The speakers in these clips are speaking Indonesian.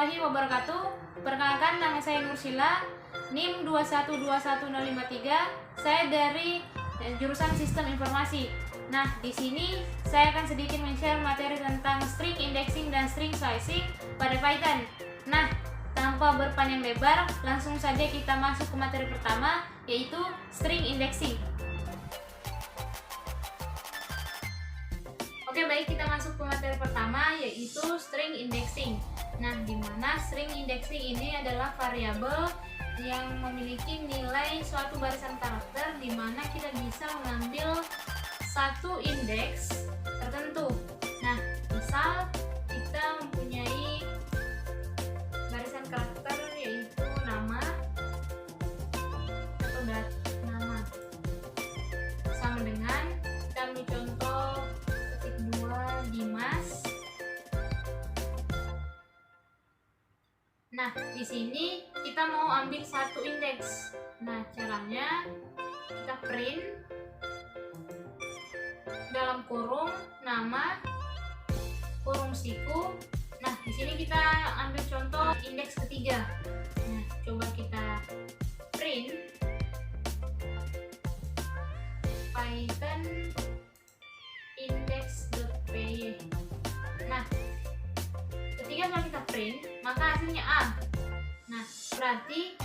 warahmatullahi wabarakatuh. Perkenalkan, nama saya Nursila, NIM 2121053. Saya dari jurusan Sistem Informasi. Nah, di sini saya akan sedikit men-share materi tentang string indexing dan string slicing pada Python. Nah, tanpa berpanjang lebar, langsung saja kita masuk ke materi pertama, yaitu string indexing. Oke, baik, kita masuk ke materi pertama, yaitu string indexing. Nah, di mana string indexing ini adalah variabel yang memiliki nilai suatu barisan karakter, di mana kita bisa mengambil satu indeks tertentu. Nah, misal kita mempunyai barisan karakter yaitu nama atau nama, sama dengan kita ambil contoh ketik 2 Dimas. Nah, di sini kita mau ambil satu indeks. Nah, caranya kita print dalam kurung nama kurung siku. Nah, di sini kita ambil contoh indeks ketiga. Nah, coba kita print Python index.py. Nah, ketika setelah kita print, maka hasilnya A. Nah, berarti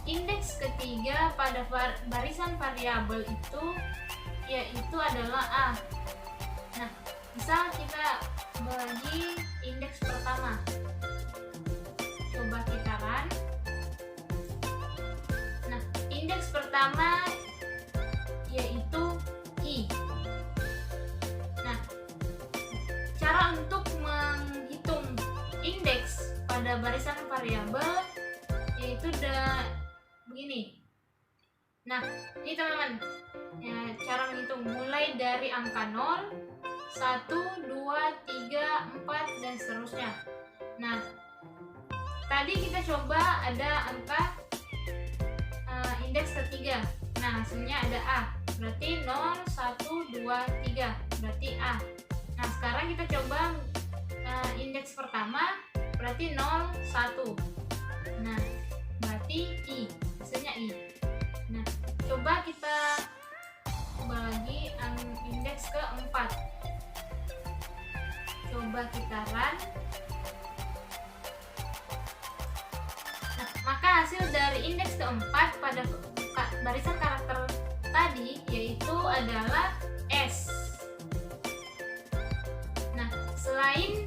indeks ketiga pada barisan variabel itu yaitu adalah A. Nah, misal kita bagi indeks pertama, coba kita run. Nah, indeks pertama yaitu I. Nah, cara untuk menghitung indeks pada barisan variabel yaitu begini. Nah, ini teman-teman, ya, cara menghitung mulai dari angka 0, 1, 2, 3, 4 dan seterusnya. Nah, tadi kita coba ada angka indeks ketiga. Nah, hasilnya ada A. Berarti 0, 1, 2, 3. Berarti A. Nah, sekarang kita coba indeks pertama, berarti 0, 1. Nah, berarti I. Hasilnya I. Nah, coba kita bagi indeks keempat. Coba kita run. Nah, maka hasil dari indeks keempat pada barisan karakter tadi yaitu adalah S. Nah, selain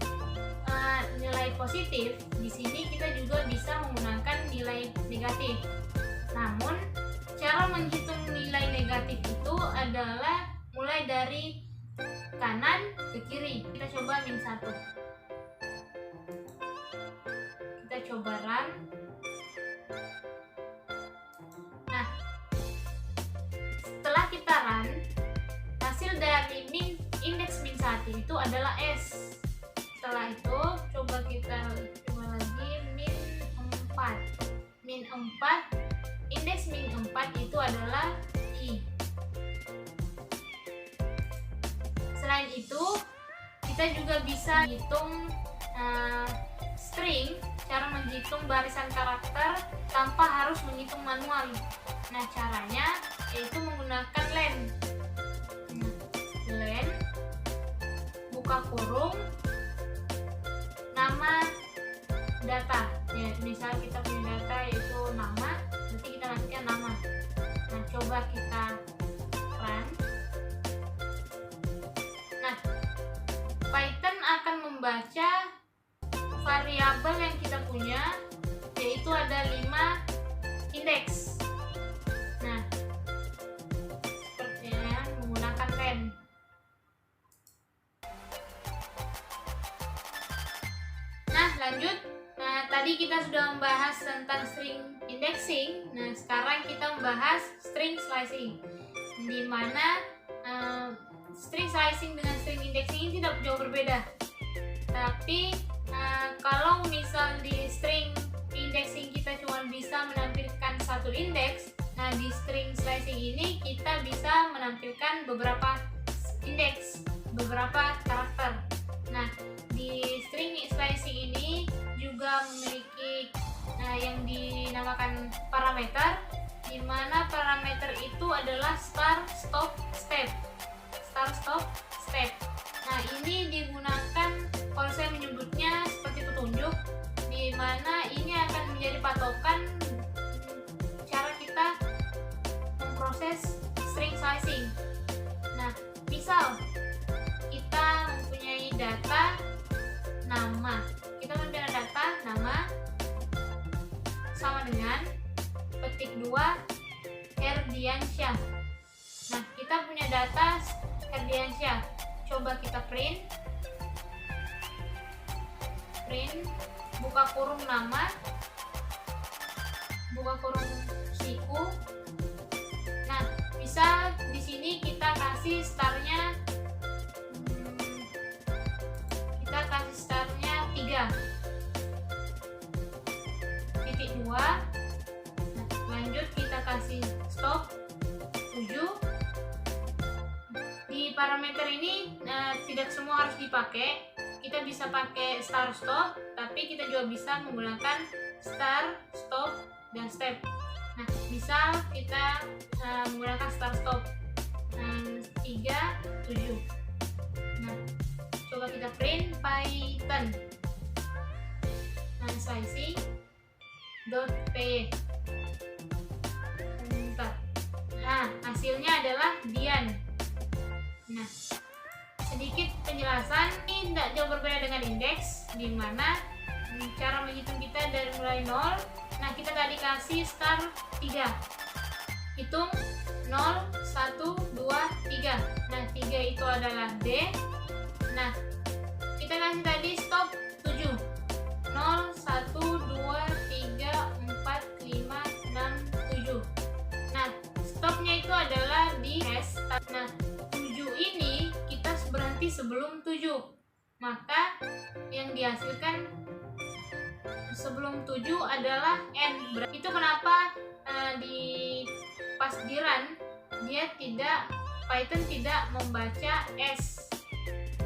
nilai positif, di sini kita juga bisa menggunakan nilai negatif. Namun, cara menghitung nilai negatif itu adalah mulai dari kanan ke kiri. Kita coba min 1. Kita coba run. Nah, setelah kita run, hasil dari indeks min 1 itu adalah S. Setelah itu coba lagi min 4. Min 4, indeks min 4 itu adalah I. Selain itu, kita juga bisa hitung string, cara menghitung barisan karakter tanpa harus menghitung manual. Nah, caranya yaitu menggunakan len. Len, buka kurung, nama data. Ya, misal kita punya data yaitu nama, nanti kita masukkan nama. Nah, coba kita run. Nah, Python akan membaca variabel yang kita punya, yaitu ada 5 indeks. Nah, sepertinya menggunakan len. Nah, lanjut. Nah, tadi kita sudah membahas tentang string indexing. Nah, sekarang kita membahas string slicing, di mana string slicing dengan string indexing ini tidak jauh berbeda. Tapi kalau misal di string indexing kita cuma bisa menampilkan satu indeks, nah di string slicing ini kita bisa menampilkan beberapa indeks, beberapa karakter. Nah, di string slicing ini juga memiliki yang dinamakan parameter, di mana parameter itu adalah start stop step. Nah, ini digunakan kalau saya menyebutnya seperti petunjuk, di mana ini akan menjadi patokan cara kita memproses string slicing. Nah, misal kita mempunyai data nama, sama dengan petik 2 Herdiansyah. Nah, kita punya data Herdiansyah. Coba kita print, buka kurung nama, buka kurung siku. Nah, bisa di sini kita kasih startnya 3. Titik 2. Nah, lanjut kita kasih stop 7. Di parameter ini tidak semua harus dipakai. Kita bisa pakai start stop, tapi kita juga bisa menggunakan start stop dan step. Nah, misal kita menggunakan start stop 3, 7. Nah, coba kita print Python slicing.py. Nah, hasilnya adalah Dian. Nah, sedikit penjelasan, ini tidak jauh berbeda dengan indeks, di mana cara menghitung kita dari mulai 0. Nah, kita tadi kasih start 3, hitung 0, 1, 2, 3. Nah, 3 itu adalah D. Nah, kita kasih tadi stop 7, 0, 1, 2, 3, 4, 5, 6, 7. Nah, stopnya itu adalah di S. Nah, 7 ini kita berhenti sebelum 7, maka yang dihasilkan sebelum 7 adalah N. Itu kenapa di pasdiran Python tidak membaca S,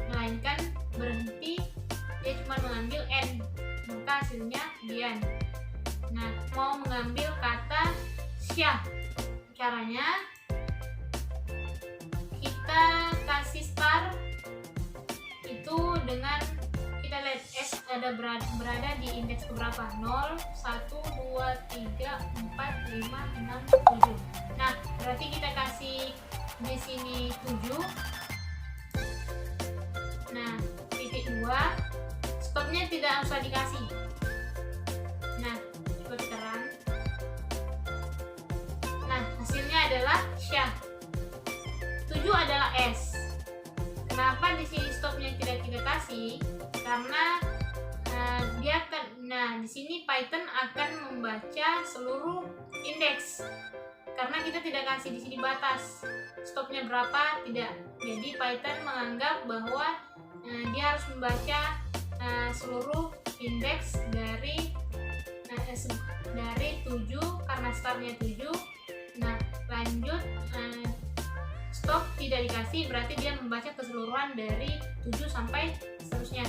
melainkan berhenti, dia cuma mengambil N, maka hasilnya Dian. Nah, mau mengambil kata Syah, caranya kita kasih start itu dengan kita lihat S berada di indeks keberapa, 0, 1, 2, 3, 4, 5, 6, 7. Nah, berarti kita kasih di sini 7. Nah, titik 2, stopnya tidak usah dikasih. Nah, coba kita run. Nah, hasilnya adalah Syah. 7 adalah S. Kenapa di sini stopnya tidak kita kasih? Karena di sini Python akan membaca seluruh indeks. Karena kita tidak kasih di sini batas stopnya berapa, tidak. Jadi Python menganggap bahwa dia harus membaca seluruh indeks dari 7 karena startnya 7. Nah, lanjut stop tidak dikasih, berarti dia membaca keseluruhan dari 7 sampai seterusnya.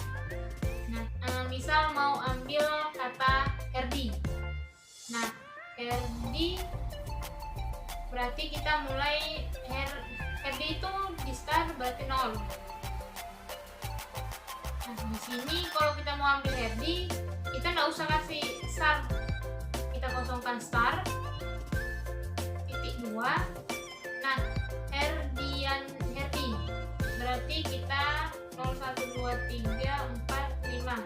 Nah, misal mau ambil kata Herdi. Nah, Herdi berarti kita mulai Herdi itu di start berarti 0. Nah, di sini kalau kita mau ambil Herdi, kita nggak usah kasih start, kita kosongkan start titik 2. Nah, Herdi berarti kita 0, 1, 2, 3, 4, 5.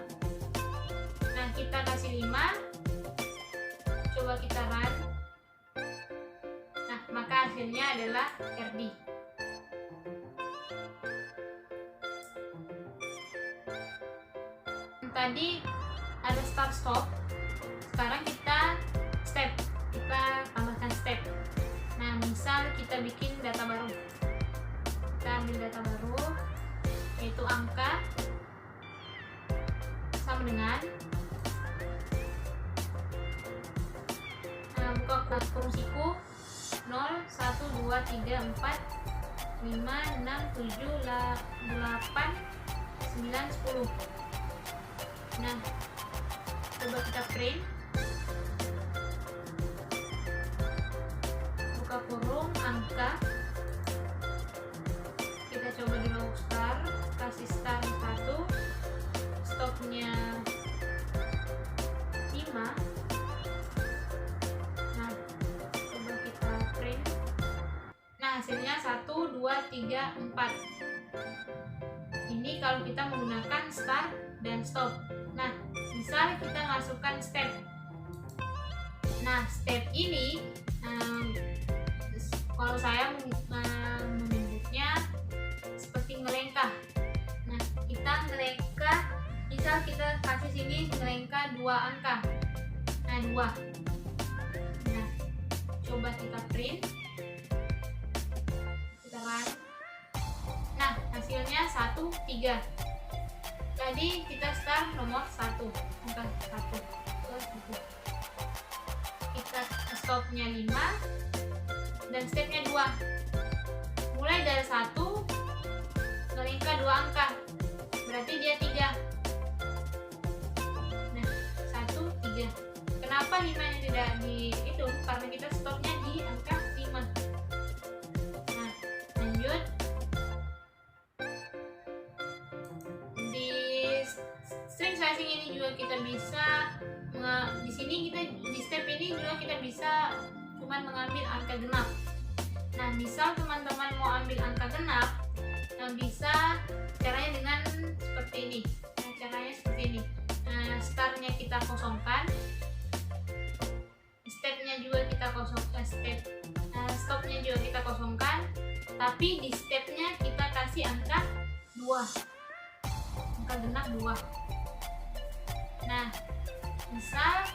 Nah, kita kasih 5. Coba kita run. Nah, maka hasilnya adalah Herdi. Tadi ada start stop, sekarang kita step, kita tambahkan step. Nah, misal kita bikin data baru, kita ambil data baru yaitu angka sama dengan, buka kurung siku 0, 1, 2, 3, 4, 5, 6, 7, 8, 9, 10. Nah, Coba kita print, buka kurung, angka, kita coba dulu start, kasih start 1, stopnya 5. Nah, coba kita print. Nah, hasilnya 1, 2, 3, 4. Ini kalau kita menggunakan start dan stop. Nah, misal kita masukkan step. Nah, step ini kalau saya menyebutnya seperti ngelengkah. Nah, kita ngelengkah, misal kita kasih sini ngelengkah 2 angka. Nah, 2. Nah, coba kita print, kita run. Nah, hasilnya 1, 3. Tadi kita start nomor 1, angka 1. Kita stopnya 5 dan stepnya 2. Mulai dari 1 ngelingkar 2 angka, berarti dia 3. Nah, 1, 3. Kenapa 5 nya tidak dihitung? Karena kita stopnya di angka 5. Nah, lanjut. String slicing ini juga kita bisa di sini, kita di step ini juga kita bisa cuman mengambil angka genap. Nah, misal teman-teman mau ambil angka genap, bisa caranya dengan seperti ini. Nah, caranya seperti ini. Startnya kita kosongkan, stepnya juga kita kosongkan, stopnya juga kita kosongkan, tapi di stepnya kita kasih angka 2, angka genap 2. Nah, misal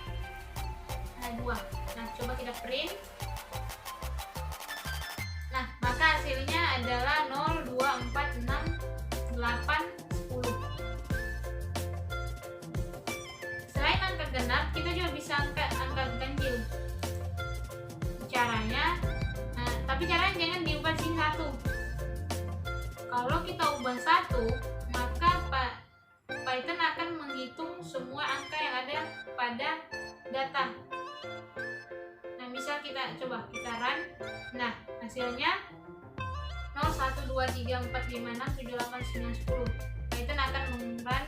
2. Nah, coba kita print. Nah, maka hasilnya adalah 0, 2, 4, 6, 8, 10. Selain angka genap, kita juga bisa angka ganjil. Caranya, tapi caranya jangan diubah sini 1. Kalau kita ubah 1, maka Python akan menghitung semua angka yang ada pada data. Nah, misal kita coba kita run. Nah, hasilnya 0, 1, 2, 3, 4, 5, 6, 7, 8, 9, 10. Python akan meng-run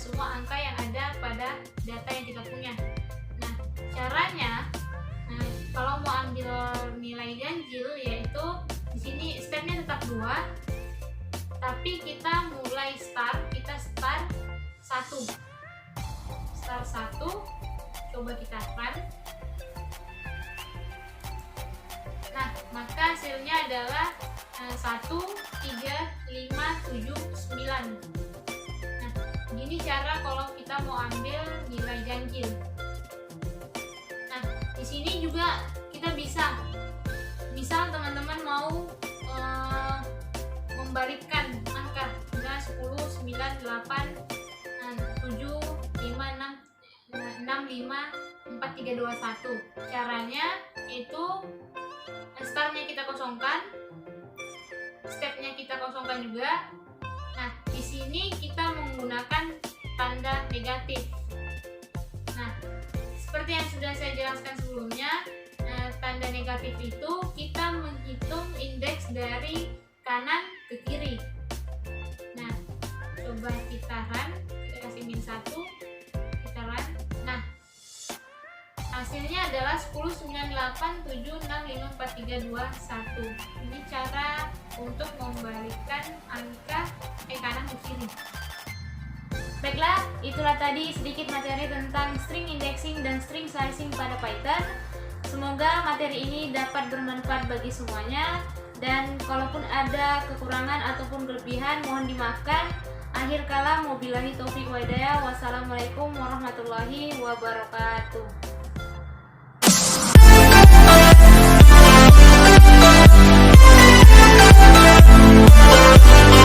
semua angka yang ada pada data yang kita punya. Nah, caranya kalau mau ambil nilai ganjil, yaitu di sini stepnya tetap 2, tapi kita mulai start, kita start 1. Start 1, coba kita run. Nah, maka hasilnya adalah 1, 3, 5, 7, 9. Nah, gini cara kalau kita mau ambil nilai ganjil. Nah, di sini juga kita bisa, misal teman-teman mau membalikkan angka, misalnya 10, 9, 8, 7, 5, 6, 5, 4, 3, 2, 1. Caranya itu startnya kita kosongkan, stepnya kita kosongkan juga. Nah, di sini kita menggunakan tanda negatif. Nah, seperti yang sudah saya jelaskan sebelumnya, tanda negatif itu kita menghitung indeks dari kanan ke kiri. Nah, coba kita run, kita kasih -1, kita run. Nah, hasilnya adalah 10, 9, 8, 7, 6, 5, 4, 3, 2, 1. Ini cara untuk membalikkan angka kanan ke kiri. Baiklah, itulah tadi sedikit materi tentang string indexing dan string slicing pada Python. Semoga materi ini dapat bermanfaat bagi semuanya, dan kalaupun ada kekurangan ataupun kelebihan mohon dimaafkan. Akhir kala, wabillahi taufiq wa hidayah. Wassalamualaikum warahmatullahi wabarakatuh.